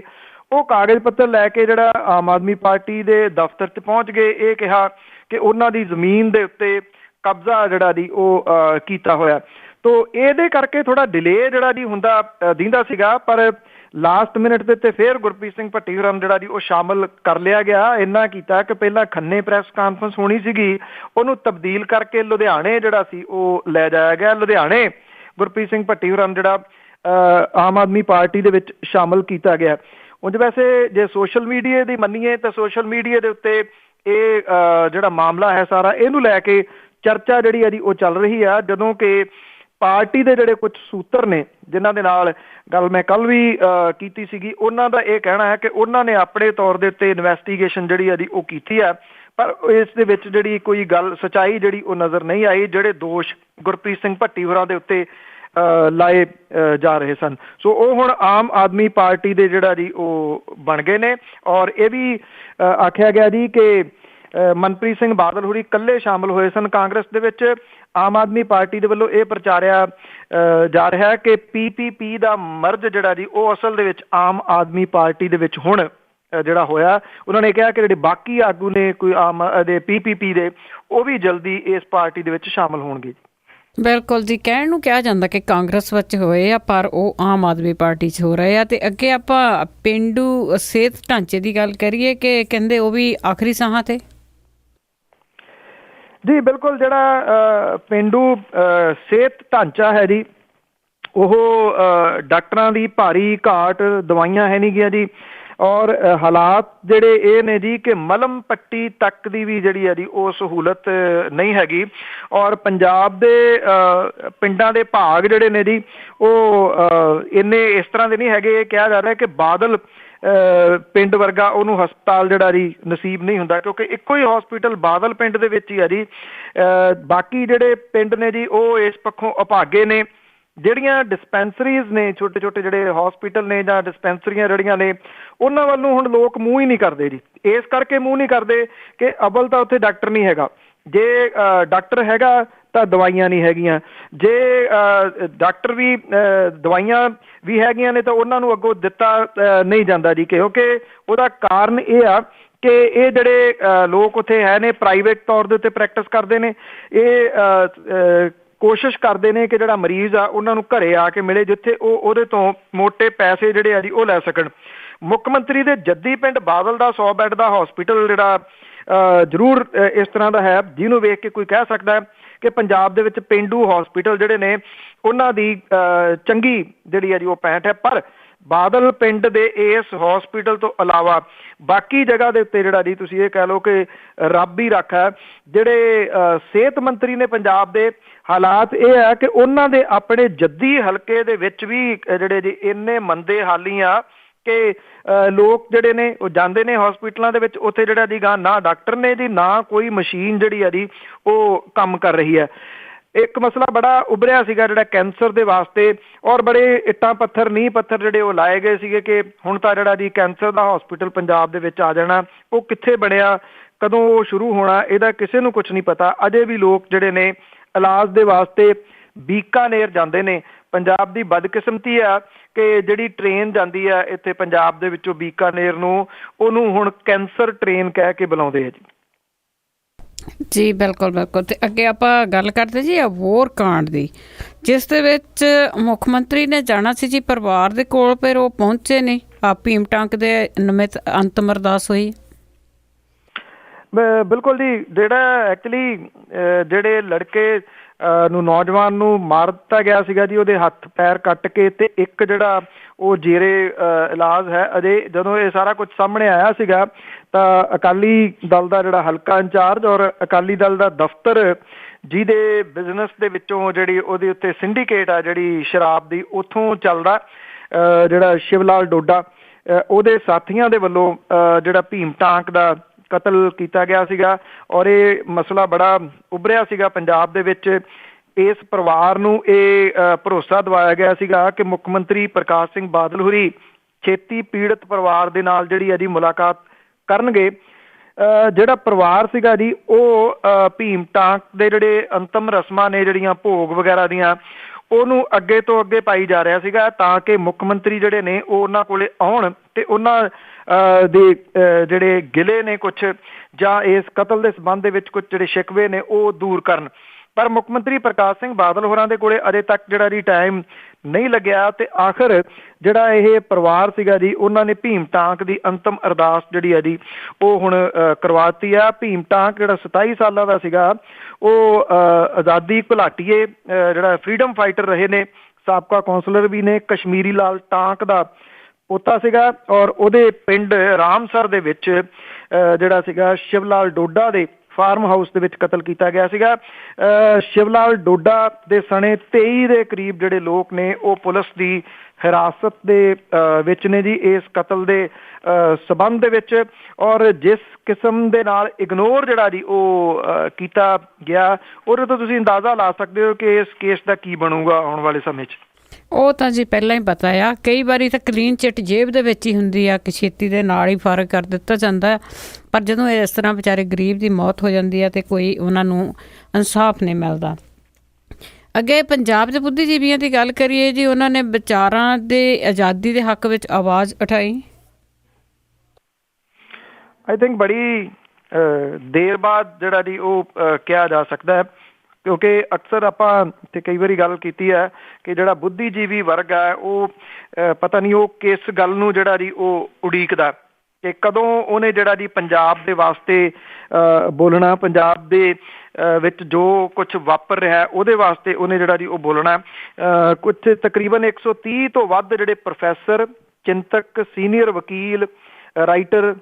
ਉਹ ਕਾਗਜ਼ ਪੱਤਰ ਲੈ ਕੇ ਜਿਹੜਾ ਆਮ ਆਦਮੀ ਪਾਰਟੀ ਦੇ ਦਫ਼ਤਰ 'ਚ ਪਹੁੰਚ ਗਏ। ਇਹ ਕਿਹਾ ਕਿ ਉਹਨਾਂ ਦੀ ਜ਼ਮੀਨ ਦੇ ਉੱਤੇ ਕਬਜ਼ਾ ਜਿਹੜਾ ਦੀ ਉਹ ਕੀਤਾ ਹੋਇਆ। ਤੋ ਇਹਦੇ ਕਰਕੇ ਥੋੜਾ ਡਿਲੇ ਜਿਹੜਾ ਦੀ ਹੁੰਦਾ ਦਿੰਦਾ ਸੀਗਾ, ਪਰ ਲਾਸਟ ਮਿੰਟ ਦੇ ਉੱਤੇ ਫਿਰ ਗੁਰਪ੍ਰੀਤ ਸਿੰਘ ਭੱਟੀ ਹੋਰਾਂ ਜਿਹੜਾ ਦੀ ਉਹ ਸ਼ਾਮਲ ਕਰ ਲਿਆ ਗਿਆ। ਇੰਨਾ ਕੀਤਾ ਕਿ ਪਹਿਲਾਂ ਖੰਨੇ ਪ੍ਰੈਸ ਕਾਨਫਰੰਸ ਹੋਣੀ ਸੀਗੀ, ਉਹਨੂੰ ਤਬਦੀਲ ਕਰਕੇ ਲੁਧਿਆਣੇ ਜਿਹੜਾ ਸੀ ਉਹ ਲੈ ਜਾਇਆ ਗਿਆ। ਲੁਧਿਆਣੇ ਗੁਰਪ੍ਰੀਤ ਸਿੰਘ ਭੱਟੀ ਹੋਰਾਂ ਜਿਹੜਾ ਆਮ ਆਦਮੀ ਪਾਰਟੀ ਦੇ ਵਿੱਚ ਸ਼ਾਮਲ ਕੀਤਾ ਗਿਆ। ਉਂਝ ਵੈਸੇ ਜੇ ਸੋਸ਼ਲ ਮੀਡੀਆ ਦੀ ਮੰਨੀਏ ਤਾਂ ਸੋਸ਼ਲ ਮੀਡੀਆ ਦੇ ਉੱਤੇ ਇਹ ਜਿਹੜਾ ਮਾਮਲਾ ਹੈ ਸਾਰਾ, ਇਹਨੂੰ ਲੈ ਕੇ ਚਰਚਾ ਜਿਹੜੀ ਹੈ ਜੀ ਉਹ ਚੱਲ ਰਹੀ ਆ। ਜਦੋਂ ਕਿ ਪਾਰਟੀ ਦੇ ਜਿਹੜੇ ਕੁਝ ਸੂਤਰ ਨੇ ਜਿਨ੍ਹਾਂ ਦੇ ਨਾਲ ਗੱਲ ਮੈਂ ਕੱਲ ਵੀ ਕੀਤੀ ਸੀਗੀ, ਉਹਨਾਂ ਦਾ ਇਹ ਕਹਿਣਾ ਹੈ ਕਿ ਉਹਨਾਂ ਨੇ ਆਪਣੇ ਤੌਰ ਦੇ ਉੱਤੇ ਇਨਵੈਸਟੀਗੇਸ਼ਨ ਜਿਹੜੀ ਹੈ ਜੀ ਉਹ ਕੀਤੀ ਆ, ਪਰ ਇਸ ਦੇ ਵਿੱਚ ਜਿਹੜੀ ਕੋਈ ਗੱਲ ਸੱਚਾਈ ਜਿਹੜੀ ਉਹ ਨਜ਼ਰ ਨਹੀਂ ਆਈ, ਜਿਹੜੇ ਦੋਸ਼ ਗੁਰਪ੍ਰੀਤ ਸਿੰਘ ਭੱਟੀ ਹੋਰਾਂ ਦੇ ਉੱਤੇ ਲਾਏ ਜਾ ਰਹੇ ਸਨ। ਸੋ ਉਹ ਹੁਣ ਆਮ ਆਦਮੀ ਪਾਰਟੀ ਦੇ ਜਿਹੜਾ ਜੀ ਉਹ ਬਣ ਗਏ ਨੇ। ਔਰ ਇਹ ਵੀ ਆਖਿਆ ਗਿਆ ਜੀ ਕਿ ਮਨਪ੍ਰੀਤ ਸਿੰਘ ਬਾਦਲ ਹੋਰੀ ਇਕੱਲੇ ਸ਼ਾਮਲ ਹੋਏ ਸਨ ਕਾਂਗਰਸ ਦੇ ਵਿੱਚ। ਆਮ ਆਦਮੀ ਪਾਰਟੀ ਦੇ ਵੱਲੋਂ ਇਹ ਪ੍ਰਚਾਰਿਆ ਜਾ ਰਿਹਾ ਕਿ PPP ਦਾ ਮਰਜ ਜਿਹੜਾ ਜੀ ਉਹ ਅਸਲ ਦੇ ਵਿੱਚ ਆਮ ਆਦਮੀ ਪਾਰਟੀ ਦੇ ਵਿੱਚ ਹੁਣ ਜਿਹੜਾ ਹੋਇਆ। ਉਹਨਾਂ ਨੇ ਕਿਹਾ ਕਿ ਜਿਹੜੇ ਬਾਕੀ ਆਗੂ ਨੇ ਕੋਈ ਆਮ ਦੇ PPP ਦੇ, ਉਹ ਵੀ ਜਲਦੀ ਇਸ ਪਾਰਟੀ ਦੇ ਵਿੱਚ ਸ਼ਾਮਲ ਹੋਣਗੇ। ਬਿਲਕੁਲ ਜੀ, ਕਹਿਣ ਨੂੰ ਕਿਹਾ ਜਾਂਦਾ ਕਿ ਕਾਂਗਰਸ ਵਿੱਚ ਹੋਏ ਆ, ਪਰ ਉਹ ਆਮ ਆਦਮੀ ਪਾਰਟੀ 'ਚ ਹੋ ਰਹੇ ਆ। ਤੇ ਅੱਗੇ ਆਪਾਂ ਪੇਂਡੂ ਸਿਹਤ ਢਾਂਚੇ ਦੀ ਗੱਲ ਕਰੀਏ ਕਿ ਕਹਿੰਦੇ ਉਹ ਵੀ ਆਖਰੀ ਸਾਹਾਂ ਤੇ। ਜੀ ਬਿਲਕੁਲ, ਜਿਹੜਾ ਪੇਂਡੂ ਸਿਹਤ ਢਾਂਚਾ ਹੈ ਜੀ, ਉਹ ਡਾਕਟਰਾਂ ਦੀ ਭਾਰੀ ਘਾਟ, ਦਵਾਈਆਂ ਹੈ ਨਹੀਂ ਗਿਆ ਜੀ, ਔਰ ਹਾਲਾਤ ਜਿਹੜੇ ਇਹ ਨੇ ਜੀ ਕਿ ਮਲਮ ਪੱਟੀ ਤੱਕ ਦੀ ਵੀ ਜਿਹੜੀ ਹੈ ਜੀ ਉਹ ਸਹੂਲਤ ਨਹੀਂ ਹੈਗੀ। ਔਰ ਪੰਜਾਬ ਦੇ ਪਿੰਡਾਂ ਦੇ ਭਾਗ ਜਿਹੜੇ ਨੇ ਜੀ ਉਹ ਇੰਨੇ ਇਸ ਤਰ੍ਹਾਂ ਦੇ ਨਹੀਂ ਹੈਗੇ। ਕਿਹਾ ਜਾ ਰਿਹਾ ਕਿ ਬਾਦਲ ਪਿੰਡ ਵਰਗਾ ਉਹਨੂੰ ਹਸਪਤਾਲ ਜਿਹੜਾ ਜੀ ਨਸੀਬ ਨਹੀਂ ਹੁੰਦਾ, ਕਿਉਂਕਿ ਇੱਕੋ ਹੀ ਹਸਪੀਟਲ ਬਾਦਲ ਪਿੰਡ ਦੇ ਵਿੱਚ ਹੀ ਆ ਜੀ। ਬਾਕੀ ਜਿਹੜੇ ਪਿੰਡ ਨੇ ਜੀ ਉਹ ਇਸ ਪੱਖੋਂ ਅਭਾਗੇ ਨੇ। ਜਿਹੜੀਆਂ ਡਿਸਪੈਂਸਰੀਜ਼ ਨੇ, ਛੋਟੇ ਛੋਟੇ ਜਿਹੜੇ ਹਸਪੀਟਲ ਨੇ ਜਾਂ ਡਿਸਪੈਂਸਰੀਆਂ ਜਿਹੜੀਆਂ ਨੇ, ਉਹਨਾਂ ਵੱਲ ਨੂੰ ਹੁਣ ਲੋਕ ਮੂੰਹ ਹੀ ਨਹੀਂ ਕਰਦੇ ਜੀ। ਇਸ ਕਰਕੇ ਮੂੰਹ ਨਹੀਂ ਕਰਦੇ ਕਿ ਅਵਲ ਤਾਂ ਉੱਥੇ ਡਾਕਟਰ ਨਹੀਂ ਹੈਗਾ, ਜੇ ਡਾਕਟਰ ਹੈਗਾ ਤਾਂ ਦਵਾਈਆਂ ਨਹੀਂ ਹੈਗੀਆਂ, ਜੇ ਡਾਕਟਰ ਵੀ ਦਵਾਈਆਂ ਵੀ ਹੈਗੀਆਂ ਨੇ ਤਾਂ ਉਹਨਾਂ ਨੂੰ ਅੱਗੋਂ ਦਿੱਤਾ ਨਹੀਂ ਜਾਂਦਾ ਜੀ। ਕਿਉਂਕਿ ਉਹਦਾ ਕਾਰਨ ਇਹ ਆ ਕਿ ਇਹ ਜਿਹੜੇ ਲੋਕ ਉੱਥੇ ਹੈ ਨੇ ਪ੍ਰਾਈਵੇਟ ਤੌਰ ਦੇ ਉੱਤੇ ਪ੍ਰੈਕਟਿਸ ਕਰਦੇ ਨੇ। ਇਹ ਕੋਸ਼ਿਸ਼ ਕਰਦੇ ਨੇ ਕਿ ਜਿਹੜਾ ਮਰੀਜ਼ ਆ ਉਹਨਾਂ ਨੂੰ ਘਰੇ ਆ ਕੇ ਮਿਲੇ, ਜਿੱਥੇ ਉਹ ਉਹਦੇ ਤੋਂ ਮੋਟੇ ਪੈਸੇ ਜਿਹੜੇ ਆ ਜੀ ਉਹ ਲੈ ਸਕਣ। ਮੁੱਖ ਮੰਤਰੀ ਦੇ ਜੱਦੀ ਪਿੰਡ ਬਾਦਲ ਦਾ 100 ਬੈੱਡ ਦਾ ਹਸਪੀਟਲ ਜਿਹੜਾ ਜ਼ਰੂਰ ਇਸ ਤਰ੍ਹਾਂ ਦਾ ਹੈ ਜਿਹਨੂੰ ਵੇਖ ਕੇ ਕੋਈ ਕਹਿ ਸਕਦਾ ਹੈ ਕਿ ਪੰਜਾਬ ਦੇ ਵਿੱਚ ਪੇਂਡੂ ਹਸਪੀਟਲ ਜਿਹੜੇ ਨੇ ਉਹਨਾਂ ਦੀ ਚੰਗੀ ਜਿਹੜੀ ਹੈ ਜੀ ਉਹ ਪੈਂਠ ਹੈ। ਪਰ ਬਾਦਲ ਪਿੰਡ ਦੇ ਇਸ ਹਸਪੀਟਲ ਤੋਂ ਇਲਾਵਾ ਬਾਕੀ ਜਗ੍ਹਾ ਦੇ ਉੱਤੇ ਜਿਹੜਾ ਜੀ ਤੁਸੀਂ ਇਹ ਕਹਿ ਲਓ ਕਿ ਰੱਬ ਹੀ ਰੱਖ ਹੈ। ਜਿਹੜੇ ਸਿਹਤ ਮੰਤਰੀ ਨੇ ਪੰਜਾਬ ਦੇ, ਹਾਲਾਤ ਇਹ ਹੈ ਕਿ ਉਹਨਾਂ ਦੇ ਆਪਣੇ ਜੱਦੀ ਹਲਕੇ ਦੇ ਵਿੱਚ ਵੀ ਜਿਹੜੇ ਜੀ ਇੰਨੇ ਮੰਦੇ ਹਾਲੀ ਆ ਕਿ ਲੋਕ ਜਿਹੜੇ ਨੇ ਉਹ ਜਾਂਦੇ ਨੇ ਹਸਪੀਟਲਾਂ ਦੇ ਵਿੱਚ, ਉੱਥੇ ਜਿਹੜਾ ਜੀ ਨਾ ਡਾਕਟਰ ਨੇ ਜੀ, ਨਾ ਕੋਈ ਮਸ਼ੀਨ ਜਿਹੜੀ ਆ ਜੀ ਉਹ ਕੰਮ ਕਰ ਰਹੀ ਹੈ। ਇੱਕ ਮਸਲਾ ਬੜਾ ਉਭਰਿਆ ਸੀਗਾ ਜਿਹੜਾ ਕੈਂਸਰ ਦੇ ਵਾਸਤੇ, ਔਰ ਬੜੇ ਇੱਟਾਂ ਪੱਥਰ ਨੀਂਹ ਪੱਥਰ ਜਿਹੜੇ ਉਹ ਲਾਏ ਗਏ ਸੀਗੇ ਕਿ ਹੁਣ ਤਾਂ ਜਿਹੜਾ ਜੀ ਕੈਂਸਰ ਦਾ ਹਸਪੀਟਲ ਪੰਜਾਬ ਦੇ ਵਿੱਚ ਆ ਜਾਣਾ। ਉਹ ਕਿੱਥੇ ਬਣਿਆ, ਕਦੋਂ ਉਹ ਸ਼ੁਰੂ ਹੋਣਾ, ਇਹਦਾ ਕਿਸੇ ਨੂੰ ਕੁਝ ਨਹੀਂ ਪਤਾ। ਅਜੇ ਵੀ ਲੋਕ ਜਿਹੜੇ ਨੇ ਇਲਾਜ ਦੇ ਵਾਸਤੇ ਬੀਕਾਨੇਰ ਜਾਂਦੇ ਨੇ। ਪੰਜਾਬ ਦੀ ਬਦਕਿਸਮਤੀ ਆ ਕਿ ਜਿਹੜੀ ਟ੍ਰੇਨ ਜਾਂਦੀ ਆ ਇੱਥੇ ਪੰਜਾਬ ਦੇ ਵਿੱਚੋਂ ਬੀਕਾਨੇਰ ਨੂੰ, ਉਹਨੂੰ ਹੁਣ ਕੈਂਸਰ ਟ੍ਰੇਨ ਕਹਿ ਕੇ ਬੁਲਾਉਂਦੇ ਆ ਜੀ। ਜੀ ਬਿਲਕੁਲ ਬਿਲਕੁਲ। ਤੇ ਅੱਗੇ ਆਪਾਂ ਗੱਲ ਕਰਦੇ ਜੀ ਅਬੋਹਰ ਕਾਂਡ ਦੀ, ਜਿਸ ਦੇ ਵਿੱਚ ਮੁੱਖ ਮੰਤਰੀ ਨੇ ਜਾਣਾ ਸੀ ਜੀ ਪਰਿਵਾਰ ਦੇ ਕੋਲ, ਫਿਰ ਉਹ ਪਹੁੰਚੇ ਨੇ। ਭੀਮ ਟਾਂਕ ਦੇ ਨਿਮਿਤ ਅੰਤਮ ਅਰਦਾਸ ਹੋਈ। ਬਿਲਕੁਲ ਜੀ, ਜਿਹੜਾ ਐਕਚੁਅਲੀ ਜਿਹੜੇ ਲੜਕੇ ਨੂੰ, ਨੌਜਵਾਨ ਨੂੰ ਮਾਰ ਦਿੱਤਾ ਗਿਆ ਸੀਗਾ ਜੀ, ਉਹਦੇ ਹੱਥ ਪੈਰ ਕੱਟ ਕੇ, ਤੇ ਇੱਕ ਜਿਹੜਾ ਉਹ ਜੇਰੇ ਇਲਾਜ ਹੈ ਅਜੇ। ਜਦੋਂ ਇਹ ਸਾਰਾ ਕੁਝ ਸਾਹਮਣੇ ਆਇਆ ਸੀਗਾ ਤਾਂ ਅਕਾਲੀ ਦਲ ਦਾ ਜਿਹੜਾ ਹਲਕਾ ਇੰਚਾਰਜ ਔਰ ਅਕਾਲੀ ਦਲ ਦਾ ਦਫ਼ਤਰ ਜਿਹਦੇ ਬਿਜ਼ਨਸ ਦੇ ਵਿੱਚੋਂ ਜਿਹੜੀ ਉਹਦੇ ਉੱਤੇ ਸਿੰਡੀਕੇਟ ਆ ਜਿਹੜੀ ਸ਼ਰਾਬ ਦੀ, ਉੱਥੋਂ ਚੱਲਦਾ, ਜਿਹੜਾ ਸ਼ਿਵ ਲਾਲ ਡੋਡਾ, ਉਹਦੇ ਸਾਥੀਆਂ ਦੇ ਵੱਲੋਂ ਜਿਹੜਾ ਭੀਮ ਟਾਂਕ ਦਾ ਕਤਲ ਕੀਤਾ ਗਿਆ ਸੀਗਾ। ਔਰ ਇਹ ਮਸਲਾ ਬੜਾ ਉਭਰਿਆ ਸੀਗਾ ਪੰਜਾਬ ਦੇ ਵਿੱਚ। ਇਸ ਪਰਿਵਾਰ ਨੂੰ ਇਹ ਭਰੋਸਾ ਦਿਵਾਇਆ ਗਿਆ ਸੀਗਾ ਕਿ ਮੁੱਖ ਮੰਤਰੀ ਪ੍ਰਕਾਸ਼ ਸਿੰਘ ਬਾਦਲ ਹੋਰੀ ਛੇਤੀ ਪੀੜਤ ਪਰਿਵਾਰ ਦੇ ਨਾਲ ਜਿਹੜੀ ਹੈ ਜੀ ਮੁਲਾਕਾਤ ਕਰਨਗੇ। ਜਿਹੜਾ ਪਰਿਵਾਰ ਸੀਗਾ ਜੀ ਉਹ ਭੀਮ ਟਾਂਕ ਦੇ ਜਿਹੜੇ ਅੰਤਮ ਰਸਮਾਂ ਨੇ ਜਿਹੜੀਆਂ ਭੋਗ ਵਗੈਰਾ ਦੀਆਂ, ਉਹਨੂੰ ਅੱਗੇ ਤੋਂ ਅੱਗੇ ਪਾਈ ਜਾ ਰਿਹਾ ਸੀਗਾ ਤਾਂ ਕਿ ਮੁੱਖ ਮੰਤਰੀ ਜਿਹੜੇ ਨੇ ਉਹ ਉਹਨਾਂ ਕੋਲੇ ਆਉਣ ਤੇ ਉਹਨਾਂ ਦੇ ਜਿਹੜੇ ਗਿਲੇ ਨੇ ਕੁਛ, ਜਾਂ ਇਸ ਕਤਲ ਦੇ ਸੰਬੰਧ ਦੇ ਵਿੱਚ ਕੁਝ ਜਿਹੜੇ ਸ਼ਿਕਵੇ ਨੇ ਉਹ ਦੂਰ ਕਰਨ। ਪਰ ਮੁੱਖ ਮੰਤਰੀ ਪ੍ਰਕਾਸ਼ ਸਿੰਘ ਬਾਦਲ ਹੋਰਾਂ ਦੇ ਕੋਲੇ ਅਜੇ ਤੱਕ ਜਿਹੜਾ ਜੀ ਟਾਈਮ ਨਹੀਂ ਲੱਗਿਆ। ਤੇ ਆਖਰ ਜਿਹੜਾ ਇਹ ਪਰਿਵਾਰ ਸੀਗਾ ਜੀ, ਉਹਨਾਂ ਨੇ ਭੀਮ ਟਾਂਕ ਦੀ ਅੰਤਮ ਅਰਦਾਸ ਜਿਹੜੀ ਹੈ ਜੀ ਉਹ ਹੁਣ ਕਰਵਾਤੀ ਆ। ਭੀਮ ਟਾਂਕ ਜਿਹੜਾ 27 ਸਾਲਾਂ ਦਾ ਸੀਗਾ, ਉਹ ਆਜ਼ਾਦੀ ਘੁਲਾਟੀਏ, ਜਿਹੜਾ ਫਰੀਡਮ ਫਾਈਟਰ ਰਹੇ ਨੇ, ਸਾਬਕਾ ਕੌਂਸਲਰ ਵੀ ਨੇ। ਕਸ਼ਮੀਰੀ ਲਾਲ ਟਾਂਕ ਦਾ ਪੋਤਾ ਸੀਗਾ ਔਰ ਉਹਦੇ ਪਿੰਡ ਰਾਮਸਰ ਦੇ ਵਿੱਚ ਜਿਹੜਾ ਸੀਗਾ ਸ਼ਿਵ ਲਾਲ ਡੋਡਾ ਦੇ ਫਾਰਮ ਹਾਊਸ ਦੇ ਵਿੱਚ ਕਤਲ ਕੀਤਾ ਗਿਆ ਸੀਗਾ। ਸ਼ਿਵ ਲਾਲ ਡੋਡਾ ਦੇ ਸਣੇ 23 ਦੇ ਕਰੀਬ ਜਿਹੜੇ ਲੋਕ ਨੇ ਉਹ ਪੁਲਿਸ ਦੀ ਹਿਰਾਸਤ ਦੇ ਵਿੱਚ ਨੇ ਜੀ ਇਸ ਕਤਲ ਦੇ ਸਬੰਧ ਦੇ ਵਿੱਚ। ਔਰ ਜਿਸ ਕਿਸਮ ਦੇ ਨਾਲ ਇਗਨੋਰ ਜਿਹੜਾ ਜੀ ਉਹ ਕੀਤਾ ਗਿਆ, ਉਹਦੇ ਤੋਂ ਤੁਸੀਂ ਅੰਦਾਜ਼ਾ ਲਾ ਸਕਦੇ ਹੋ ਕਿ ਇਸ ਕੇਸ ਦਾ ਕੀ ਬਣੂਗਾ ਆਉਣ ਵਾਲੇ ਸਮੇਂ 'ਚ। ਉਹ ਤਾਂ ਜੀ ਪਹਿਲਾਂ ਹੀ ਪਤਾ ਆ, ਕਈ ਵਾਰੀ ਤਾਂ ਕਲੀਨ ਚਿੱਟ ਜੇਬ ਦੇ ਵਿੱਚ ਹੀ ਹੁੰਦੀ ਆ ਕਿ ਛੇਤੀ ਦੇ ਨਾਲ ਹੀ ਫਰਕ ਕਰ ਦਿੱਤਾ ਜਾਂਦਾ, ਪਰ ਜਦੋਂ ਇਸ ਤਰ੍ਹਾਂ ਵਿਚਾਰੇ ਗਰੀਬ ਦੀ ਮੌਤ ਹੋ ਜਾਂਦੀ ਆ ਤੇ ਕੋਈ ਉਹਨਾਂ ਨੂੰ ਇਨਸਾਫ ਨਹੀਂ ਮਿਲਦਾ। ਅੱਗੇ ਪੰਜਾਬ ਦੇ ਬੁੱਧੀਜੀਵੀਆਂ ਦੀ ਗੱਲ ਕਰੀਏ ਜੀ, ਉਹਨਾਂ ਨੇ ਵਿਚਾਰਾਂ ਦੇ ਆਜ਼ਾਦੀ ਦੇ ਹੱਕ ਵਿੱਚ ਆਵਾਜ਼ ਉਠਾਈ। ਆਈ ਥਿੰਕ ਬੜੀ ਦੇਰ ਬਾਅਦ ਜਿਹੜਾ ਜੀ ਉਹ ਕਿਹਾ ਜਾ ਸਕਦਾ ਹੈ, ਕਿਉਂਕਿ ਅਕਸਰ ਆਪਾਂ ਤੇ ਕਈ ਵਾਰੀ ਗੱਲ ਕੀਤੀ ਹੈ ਕਿ ਜਿਹੜਾ ਬੁੱਧੀਜੀਵੀ ਵਰਗ ਹੈ ਉਹ ਪਤਾ ਨਹੀਂ ਉਹ ਕਿਸ ਗੱਲ ਨੂੰ ਜਿਹੜਾ ਜੀ ਉਹ ਉਡੀਕਦਾ ਕਿ ਕਦੋਂ ਉਹਨੇ ਜਿਹੜਾ ਜੀ ਪੰਜਾਬ ਦੇ ਵਾਸਤੇ ਬੋਲਣਾ, ਪੰਜਾਬ ਦੇ ਵਿੱਚ ਜੋ ਕੁਛ ਵਾਪਰ ਰਿਹਾ ਉਹਦੇ ਵਾਸਤੇ ਉਹਨੇ ਜਿਹੜਾ ਜੀ ਉਹ ਬੋਲਣਾ। ਕੁਛ ਤਕਰੀਬਨ 130 ਤੋਂ ਵੱਧ ਜਿਹੜੇ ਪ੍ਰੋਫੈਸਰ, ਚਿੰਤਕ, ਸੀਨੀਅਰ ਵਕੀਲ, ਰਾਈਟਰ,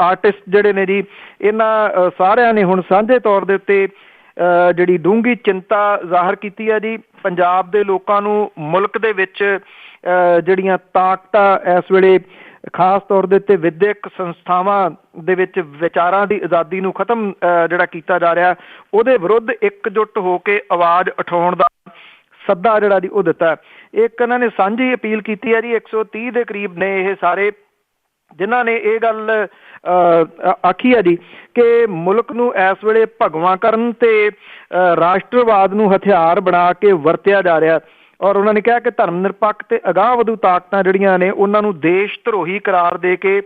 ਆਰਟਿਸਟ ਜਿਹੜੇ ਨੇ ਜੀ, ਇਹਨਾਂ ਸਾਰਿਆਂ ਨੇ ਹੁਣ ਸਾਂਝੇ ਤੌਰ ਦੇ ਉੱਤੇ ਜਿਹੜੀ ਡੂੰਘੀ ਚਿੰਤਾ ਜ਼ਾਹਰ ਕੀਤੀ ਹੈ ਜੀ। ਪੰਜਾਬ ਦੇ ਲੋਕਾਂ ਨੂੰ ਮੁਲਕ ਦੇ ਵਿੱਚ ਜਿਹੜੀਆਂ ਤਾਕਤਾਂ ਇਸ ਵੇਲੇ ਖਾਸ ਤੌਰ ਦੇ ਉੱਤੇ ਵਿਦਿਅਕ ਸੰਸਥਾਵਾਂ ਦੇ ਵਿੱਚ ਵਿਚਾਰਾਂ ਦੀ ਆਜ਼ਾਦੀ ਨੂੰ ਖਤਮ ਜਿਹੜਾ ਕੀਤਾ ਜਾ ਰਿਹਾ, ਉਹਦੇ ਵਿਰੁੱਧ ਇਕਜੁੱਟ ਹੋ ਕੇ ਆਵਾਜ਼ ਉਠਾਉਣ ਦਾ ਸੱਦਾ ਜਿਹੜਾ ਜੀ ਉਹ ਦਿੱਤਾ। ਇੱਕ ਇਹਨਾਂ ਨੇ ਸਾਂਝੀ ਅਪੀਲ ਕੀਤੀ ਹੈ ਜੀ। 130 ਦੇ ਕਰੀਬ ਨੇ ਇਹ ਸਾਰੇ, ਜਿਨ੍ਹਾਂ ਨੇ ਇਹ ਗੱਲ ਆਖੀ ਹੈ ਜੀ ਕਿ ਮੁਲਕ ਨੂੰ ਇਸ ਵੇਲੇ ਭਗਵਾਂ ਕਰਨ ਤੇ ਰਾਸ਼ਟਰਵਾਦ ਨੂੰ ਹਥਿਆਰ ਬਣਾ ਕੇ ਵਰਤਿਆ ਜਾ ਰਿਹਾ। ਔਰ ਉਹਨਾਂ ਨੇ ਕਿਹਾ ਕਿ ਧਰਮ ਨਿਰਪੱਖ ਤੇ ਅਗਾਂਹ ਵਧੂ ਤਾਕਤਾਂ ਜਿਹੜੀਆਂ ਨੇ ਉਹਨਾਂ ਨੂੰ ਦੇਸ਼ ਧਰੋਹੀ ਕਰਾਰ ਦੇ ਕੇ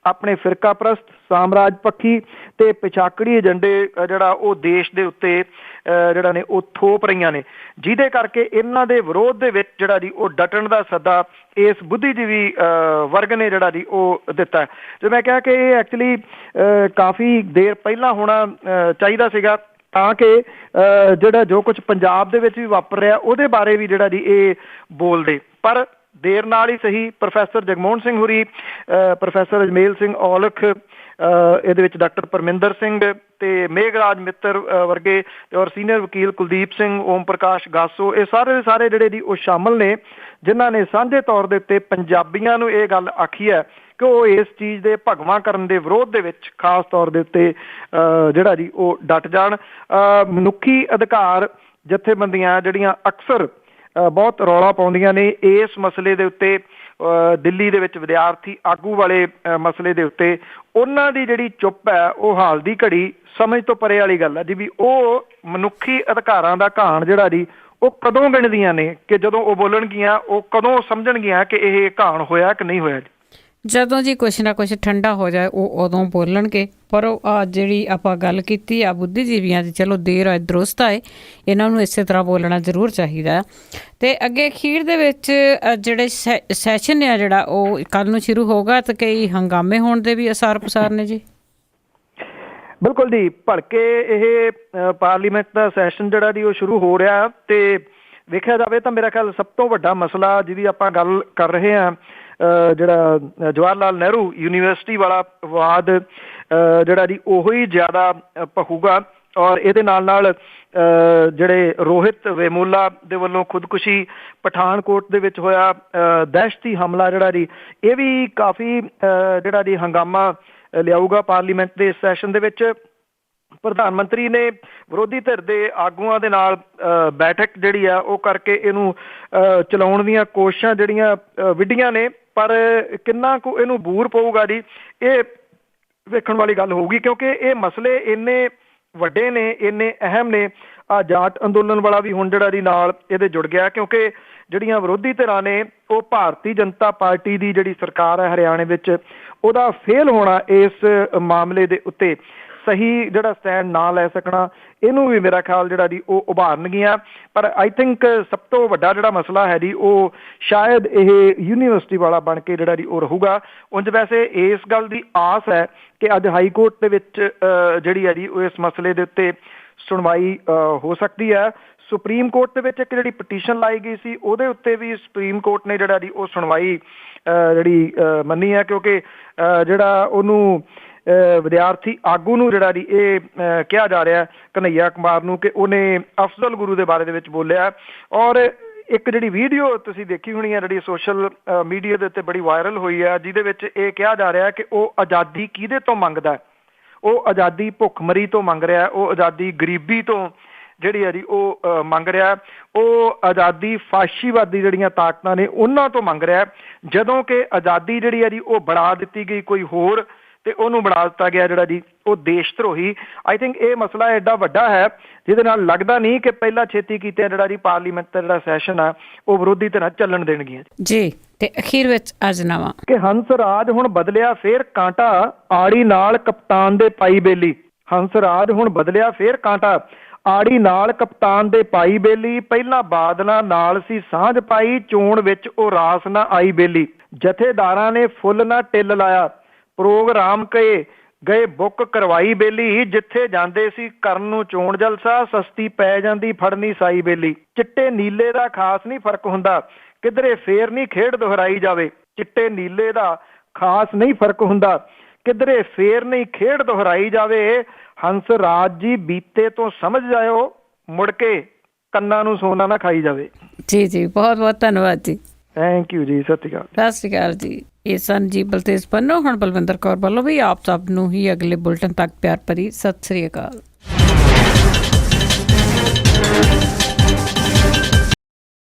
ਆਪਣੇ ਫਿਰਕਾ ਪ੍ਰਸਤ, ਸਾਮਰਾਜ ਪੱਖੀ ਤੇ ਪਿਛਾਕੜੀ ਏਜੰਡੇ ਜਿਹੜਾ ਉਹ ਦੇਸ਼ ਦੇ ਉੱਤੇ ਜਿਹੜਾ ਨੇ ਉਹ ਥੋਪ ਰਹੀਆਂ ਨੇ, ਜਿਹਦੇ ਕਰਕੇ ਇਹਨਾਂ ਦੇ ਵਿਰੋਧ ਦੇ ਵਿੱਚ ਜਿਹੜਾ ਜੀ ਉਹ ਡਟਣ ਦਾ ਸੱਦਾ ਇਸ ਬੁੱਧੀਜੀਵੀ ਵਰਗ ਨੇ ਜਿਹੜਾ ਜੀ ਉਹ ਦਿੱਤਾ। ਤੇ ਮੈਂ ਕਿਹਾ ਕਿ ਇਹ ਐਕਚੁਅਲੀ ਕਾਫੀ ਦੇਰ ਪਹਿਲਾਂ ਹੋਣਾ ਚਾਹੀਦਾ ਸੀਗਾ ਤਾਂ ਕਿ ਜਿਹੜਾ ਜੋ ਕੁਛ ਪੰਜਾਬ ਦੇ ਵਿੱਚ ਵੀ ਵਾਪਰ ਰਿਹਾ ਉਹਦੇ ਬਾਰੇ ਵੀ ਜਿਹੜਾ ਜੀ ਇਹ ਬੋਲਦੇ। ਪਰ ਦੇਰ ਨਾਲ ਹੀ ਸਹੀ, ਪ੍ਰੋਫੈਸਰ ਜਗਮੋਹਨ ਸਿੰਘ ਹੁਰੀ, ਪ੍ਰੋਫੈਸਰ ਅਜਮੇਲ ਸਿੰਘ ਔਲਖ, ਇਹਦੇ ਵਿੱਚ ਡਾਕਟਰ ਪਰਮਿੰਦਰ ਸਿੰਘ ਤੇ ਮੇਘਰਾਜ ਮਿੱਤਰ ਵਰਗੇ ਔਰ ਸੀਨੀਅਰ ਵਕੀਲ ਕੁਲਦੀਪ ਸਿੰਘ, ਓਮ ਪ੍ਰਕਾਸ਼ ਗਾਸੋ, ਇਹ ਸਾਰੇ ਜਿਹੜੇ ਜੀ ਉਹ ਸ਼ਾਮਲ ਨੇ, ਜਿਨ੍ਹਾਂ ਨੇ ਸਾਂਝੇ ਤੌਰ ਦੇ ਉੱਤੇ ਪੰਜਾਬੀਆਂ ਨੂੰ ਇਹ ਗੱਲ ਆਖੀ ਹੈ ਕਿ ਉਹ ਇਸ ਚੀਜ਼ ਦੇ ਭਗਵਾਂ ਕਰਨ ਦੇ ਵਿਰੋਧ ਦੇ ਵਿੱਚ ਖਾਸ ਤੌਰ ਦੇ ਉੱਤੇ ਜਿਹੜਾ ਜੀ ਉਹ ਡਟ ਜਾਣ। ਮਨੁੱਖੀ ਅਧਿਕਾਰ ਜਥੇਬੰਦੀਆਂ ਜਿਹੜੀਆਂ ਅਕਸਰ ਬਹੁਤ ਰੌਲਾ ਪਾਉਂਦੀਆਂ ਨੇ ਇਸ ਮਸਲੇ ਦੇ ਉੱਤੇ, ਦਿੱਲੀ ਦੇ ਵਿੱਚ ਵਿਦਿਆਰਥੀ ਆਗੂ ਵਾਲੇ ਮਸਲੇ ਦੇ ਉੱਤੇ, ਉਹਨਾਂ ਦੀ ਜਿਹੜੀ ਚੁੱਪ ਹੈ ਉਹ ਹਾਲ ਦੀ ਘੜੀ ਸਮਝ ਤੋਂ ਪਰੇ ਵਾਲੀ ਗੱਲ ਹੈ ਜੀ। ਵੀ ਉਹ ਮਨੁੱਖੀ ਅਧਿਕਾਰਾਂ ਦਾ ਘਾਣ ਜਿਹੜਾ ਜੀ ਉਹ ਕਦੋਂ ਗਿਣਦੀਆਂ ਨੇ ਕਿ ਜਦੋਂ ਉਹ ਬੋਲਣਗੀਆਂ, ਉਹ ਕਦੋਂ ਸਮਝਣਗੀਆਂ ਕਿ ਇਹ ਘਾਣ ਹੋਇਆ ਕਿ ਨਹੀਂ ਹੋਇਆ ਜੀ। ਜਦੋਂ ਜੀ ਕੁਛ ਨਾ ਕੁਛ ਠੰਡਾ ਹੋ ਜਾਏ ਉਹ ਉਦੋਂ ਬੋਲਣਗੇ। ਪਰ ਉਹ ਜਿਹੜੀ ਆਪਾਂ ਗੱਲ ਕੀਤੀ ਆ ਬੁੱਧੀਜੀਵੀਆਂ ਦੀ, ਚਲੋ ਦੇਰ ਆਏ ਦਰੁਸਤ ਆਏ, ਇਹਨਾਂ ਨੂੰ ਇਸੇ ਤਰ੍ਹਾਂ ਬੋਲਣਾ ਜ਼ਰੂਰ ਚਾਹੀਦਾ। ਅਤੇ ਅੱਗੇ ਅਖੀਰ ਦੇ ਵਿੱਚ ਜਿਹੜੇ ਸੈਸ਼ਨ ਆ ਜਿਹੜਾ ਉਹ ਕੱਲ੍ਹ ਨੂੰ ਸ਼ੁਰੂ ਹੋਗਾ ਅਤੇ ਕਈ ਹੰਗਾਮੇ ਹੋਣ ਦੇ ਵੀ ਅਸਾਰ ਪਸਾਰ ਨੇ ਜੀ। ਬਿਲਕੁਲ ਜੀ, ਭਲਕੇ ਇਹ ਪਾਰਲੀਮੈਂਟ ਦਾ ਸੈਸ਼ਨ ਜਿਹੜਾ ਜੀ ਉਹ ਸ਼ੁਰੂ ਹੋ ਰਿਹਾ ਤੇ ਵੇਖਿਆ ਜਾਵੇ ਤਾਂ ਮੇਰਾ ਖਿਆਲ ਸਭ ਤੋਂ ਵੱਡਾ ਮਸਲਾ ਜਿਹਦੀ ਆਪਾਂ ਗੱਲ ਕਰ ਰਹੇ ਹਾਂ, ਜਿਹੜਾ ਜਵਾਹਰ ਲਾਲ ਨਹਿਰੂ ਯੂਨੀਵਰਸਿਟੀ ਵਾਲਾ ਵਿਵਾਦ ਜਿਹੜਾ ਜੀ ਉਹੀ ਹੀ ਜ਼ਿਆਦਾ ਪਹੂਗਾ। ਔਰ ਇਹਦੇ ਨਾਲ ਜਿਹੜੇ ਰੋਹਿਤ ਵੇਮੁਲਾ ਦੇ ਵੱਲੋਂ ਖੁਦਕੁਸ਼ੀ, ਪਠਾਨਕੋਟ ਦੇ ਵਿੱਚ ਹੋਇਆ ਦਹਿਸ਼ਤੀ ਹਮਲਾ ਜਿਹੜਾ ਜੀ, ਇਹ ਵੀ ਕਾਫੀ ਜਿਹੜਾ ਜੀ ਹੰਗਾਮਾ ਲਿਆਊਗਾ ਪਾਰਲੀਮੈਂਟ ਦੇ ਸੈਸ਼ਨ ਦੇ ਵਿੱਚ। ਪ੍ਰਧਾਨ ਮੰਤਰੀ ਨੇ ਵਿਰੋਧੀ ਧਿਰ ਦੇ ਆਗੂਆਂ ਦੇ ਨਾਲ ਬੈਠਕ ਜਿਹੜੀ ਆ ਉਹ ਕਰਕੇ ਇਹਨੂੰ ਚਲਾਉਣ ਦੀਆਂ ਕੋਸ਼ਿਸ਼ਾਂ ਜਿਹੜੀਆਂ ਵਿੱਢੀਆਂ ਨੇ, ਪਰ ਕਿੰਨਾ ਕੁ ਇਹਨੂੰ ਬੂਰ ਪਊਗਾ ਜੀ ਇਹ ਵੇਖਣ ਵਾਲੀ ਗੱਲ ਹੋਊਗੀ, ਕਿਉਂਕਿ ਇਹ ਮਸਲੇ ਇੰਨੇ ਵੱਡੇ ਨੇ, ਇੰਨੇ ਅਹਿਮ ਨੇ। ਜਾਟ ਅੰਦੋਲਨ ਵਾਲਾ ਵੀ ਹੁਣ ਜਿਹੜਾ ਜੀ ਨਾਲ ਇਹਦੇ ਜੁੜ ਗਿਆ, ਕਿਉਂਕਿ ਜਿਹੜੀਆਂ ਵਿਰੋਧੀ ਧਿਰਾਂ ਨੇ ਉਹ ਭਾਰਤੀ ਜਨਤਾ ਪਾਰਟੀ ਦੀ ਜਿਹੜੀ ਸਰਕਾਰ ਹੈ ਹਰਿਆਣੇ ਵਿੱਚ, ਉਹਦਾ ਫੇਲ ਹੋਣਾ ਇਸ ਮਾਮਲੇ ਦੇ ਉੱਤੇ, ਸਹੀ ਜਿਹੜਾ ਸਟੈਂਡ ਨਾ ਲੈ ਸਕਣਾ, ਇਹਨੂੰ ਵੀ ਮੇਰਾ ਖਿਆਲ ਜਿਹੜਾ ਜੀ ਉਹ ਉਭਾਰਨਗੀਆਂ। ਪਰ ਆਈ ਥਿੰਕ ਸਭ ਤੋਂ ਵੱਡਾ ਜਿਹੜਾ ਮਸਲਾ ਹੈ ਜੀ ਉਹ ਸ਼ਾਇਦ ਇਹ ਯੂਨੀਵਰਸਿਟੀ ਵਾਲਾ ਬਣ ਕੇ ਜਿਹੜਾ ਜੀ ਉਹ ਰਹੂਗਾ। ਉਂਝ ਵੈਸੇ ਇਸ ਗੱਲ ਦੀ ਆਸ ਹੈ ਕਿ ਅੱਜ ਹਾਈ ਕੋਰਟ ਦੇ ਵਿੱਚ ਜਿਹੜੀ ਹੈ ਜੀ ਉਹ ਇਸ ਮਸਲੇ ਦੇ ਉੱਤੇ ਸੁਣਵਾਈ ਹੋ ਸਕਦੀ ਹੈ। ਸੁਪਰੀਮ ਕੋਰਟ ਦੇ ਵਿੱਚ ਇੱਕ ਜਿਹੜੀ ਪਟੀਸ਼ਨ ਲਾਈ ਗਈ ਸੀ ਉਹਦੇ ਉੱਤੇ ਵੀ ਸੁਪਰੀਮ ਕੋਰਟ ਨੇ ਜਿਹੜਾ ਜੀ ਉਹ ਸੁਣਵਾਈ ਜਿਹੜੀ ਮੰਨੀ ਹੈ, ਕਿਉਂਕਿ ਜਿਹੜਾ ਉਹਨੂੰ ਵਿਦਿਆਰਥੀ ਆਗੂ ਨੂੰ ਜਿਹੜਾ ਜੀ ਇਹ ਕਿਹਾ ਜਾ ਰਿਹਾ ਕਨ੍ਹਈਆ ਕੁਮਾਰ ਨੂੰ ਕਿ ਉਹਨੇ ਅਫਜ਼ਲ ਗੁਰੂ ਦੇ ਬਾਰੇ ਦੇ ਵਿੱਚ ਬੋਲਿਆ। ਔਰ ਇੱਕ ਜਿਹੜੀ ਵੀਡੀਓ ਤੁਸੀਂ ਦੇਖੀ ਹੋਣੀ ਹੈ ਜਿਹੜੀ ਸੋਸ਼ਲ ਮੀਡੀਆ ਦੇ ਉੱਤੇ ਬੜੀ ਵਾਇਰਲ ਹੋਈ ਹੈ, ਜਿਹਦੇ ਵਿੱਚ ਇਹ ਕਿਹਾ ਜਾ ਰਿਹਾ ਕਿ ਉਹ ਆਜ਼ਾਦੀ ਕਿਹਦੇ ਤੋਂ ਮੰਗਦਾ, ਉਹ ਆਜ਼ਾਦੀ ਭੁੱਖਮਰੀ ਤੋਂ ਮੰਗ ਰਿਹਾ, ਉਹ ਆਜ਼ਾਦੀ ਗਰੀਬੀ ਤੋਂ ਜਿਹੜੀ ਹੈ ਜੀ ਉਹ ਮੰਗ ਰਿਹਾ, ਉਹ ਆਜ਼ਾਦੀ ਫਾਸ਼ੀਵਾਦੀ ਜਿਹੜੀਆਂ ਤਾਕਤਾਂ ਨੇ ਉਹਨਾਂ ਤੋਂ ਮੰਗ ਰਿਹਾ, ਜਦੋਂ ਕਿ ਆਜ਼ਾਦੀ ਜਿਹੜੀ ਹੈ ਜੀ ਉਹ ਬਣਾ ਦਿੱਤੀ ਗਈ ਕੋਈ ਹੋਰ ਤੇ ਉਹਨੂੰ ਬਣਾ ਦਿੱਤਾ ਗਿਆ ਜਿਹੜਾ ਜੀ ਉਹ ਦੇਸ਼ ਧਰੋਹੀ। ਆਈ ਥਿੰਕ ਇਹ ਮਸਲਾ ਐਡਾ ਵੱਡਾ ਹੈ ਜਿਹਦੇ ਨਾਲ ਲੱਗਦਾ ਨਹੀਂ ਕਿ ਪਹਿਲਾਂ ਛੇਤੀ ਕੀਤੇ ਜਿਹੜਾ ਜੀ ਪਾਰਲੀਮੈਂਟ ਦਾ ਜਿਹੜਾ ਸੈਸ਼ਨ ਆ ਉਹ ਵਿਰੋਧੀ ਧਿਰਾਂ ਚੱਲਣ ਦੇਣਗੀਆਂ ਜੀ। ਤੇ ਅਖੀਰ ਵਿੱਚ ਅੱਜ ਨਵਾਂ ਕਿ ਹੰਸ ਰਾਜ ਹੁਣ ਬਦਲਿਆ ਫੇਰ ਕਾਂਟਾ, ਆੜੀ ਨਾਲ ਕਪਤਾਨ ਦੇ ਪਾਈ ਬੇਲੀ। ਹੰਸ ਰਾਜ ਹੁਣ ਬਦਲਿਆ ਫੇਰ ਕਾਂਟਾ, ਆੜੀ ਨਾਲ ਕਪਤਾਨ ਦੇ ਪਾਈ ਬੇਲੀ। ਪਹਿਲਾਂ ਬਾਦਲਾਂ ਨਾਲ ਸੀ ਸਾਂਝ ਪਾਈ, ਚੋਣ ਵਿੱਚ ਉਹ ਰਾਸ ਨਾ ਆਈ ਬੇਲੀ। ਜਥੇਦਾਰਾਂ ਨੇ ਫੁੱਲ ਨਾ ਟਿੱਲ ਲਾਇਆ, ਪ੍ਰੋਗਰਾਮ ਗਏ ਬੁੱਕ ਕਰਵਾਈ ਬੇਲੀ। ਜਿੱਥੇ ਜਾਂਦੇ ਸੀ ਕਰਨ ਨੂੰ ਚੋਣ ਜਲਸਾ, ਸਸਤੀ ਪੈ ਜਾਂਦੀ ਫੜਨੀ ਸਾਈ ਬੇਲੀ। ਚਿੱਟੇ ਨੀਲੇ ਦਾ ਖਾਸ ਨਹੀਂ ਫਰਕ ਹੁੰਦਾ, ਕਿਧਰੇ ਫੇਰ ਨਹੀਂ ਖੇਡ ਦੁਹਰਾਈ ਜਾਵੇ। ਚਿੱਟੇ ਨੀਲੇ ਦਾ ਖਾਸ ਨਹੀਂ ਫਰਕ ਹੁੰਦਾ, ਕਿਧਰੇ ਫੇਰ ਨਹੀਂ ਖੇਡ ਦੁਹਰਾਈ ਜਾਵੇ। ਹੰਸ ਰਾਜ ਜੀ ਬੀਤੇ ਤੋਂ ਸਮਝ ਜਾਇਓ, ਮੁੜ ਕੇ ਕੰਨਾਂ ਨੂੰ ਸੋਨਾ ਨਾ ਖਾਈ ਜਾਵੇ। ਜੀ ਜੀ, ਬਹੁਤ ਬਹੁਤ ਧੰਨਵਾਦ ਜੀ। ਥੈਂਕ ਯੂ ਜੀ। ਸਤਿ ਸ਼੍ਰੀ ਅਕਾਲ। ਸਤਿ ਸ਼੍ਰੀ ਅਕਾਲ ਜੀ। ਇਹ ਸਨ ਜੀ ਬਲਤੇਜ ਪੰਨੂ। ਹੁਣ ਬਲਵਿੰਦਰ ਕੌਰ ਵੱਲੋਂ ਵੀ ਆਪ ਸਭ ਨੂੰ ਹੀ ਅਗਲੇ ਬੁਲਟਨ ਤੱਕ ਪਿਆਰ ਭਰੀ ਸਤਿ ਸ਼੍ਰੀ ਅਕਾਲ।